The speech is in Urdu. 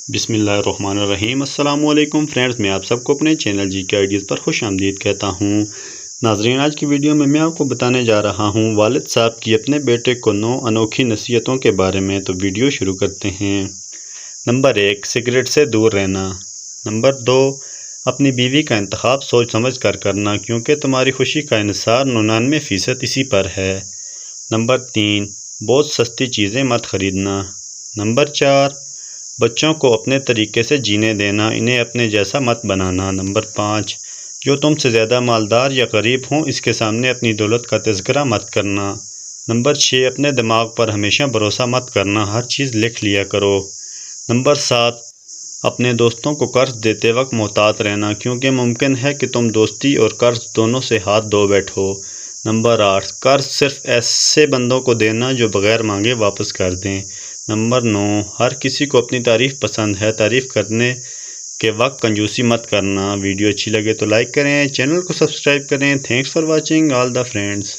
بسم اللہ الرحمن الرحیم۔ السلام علیکم فرینڈز، میں آپ سب کو اپنے چینل جی کے آئیڈیز پر خوش آمدید کہتا ہوں۔ ناظرین، آج کی ویڈیو میں آپ کو بتانے جا رہا ہوں والد صاحب کی اپنے بیٹے کو 9 انوکھی نصیحتوں کے بارے میں۔ تو ویڈیو شروع کرتے ہیں۔ نمبر 1، سگریٹ سے دور رہنا۔ نمبر 2، اپنی بیوی کا انتخاب سوچ سمجھ کر کرنا، کیونکہ تمہاری خوشی کا انحصار 99% اسی پر ہے۔ نمبر 3، بہت سستی چیزیں مت خریدنا۔ نمبر 4، بچوں کو اپنے طریقے سے جینے دینا، انہیں اپنے جیسا مت بنانا۔ نمبر 5، جو تم سے زیادہ مالدار یا غریب ہوں اس کے سامنے اپنی دولت کا تذکرہ مت کرنا۔ نمبر 6، اپنے دماغ پر ہمیشہ بھروسہ مت کرنا، ہر چیز لکھ لیا کرو۔ نمبر 7، اپنے دوستوں کو قرض دیتے وقت محتاط رہنا، کیونکہ ممکن ہے کہ تم دوستی اور قرض دونوں سے ہاتھ دھو بیٹھو۔ نمبر 8، قرض صرف ایسے بندوں کو دینا جو بغیر مانگے واپس کر دیں۔ نمبر 9، ہر کسی کو اپنی تعریف پسند ہے، تعریف کرنے کے وقت کنجوسی مت کرنا۔ ویڈیو اچھی لگے تو لائک کریں، چینل کو سبسکرائب کریں۔ Thanks for watching all the friends.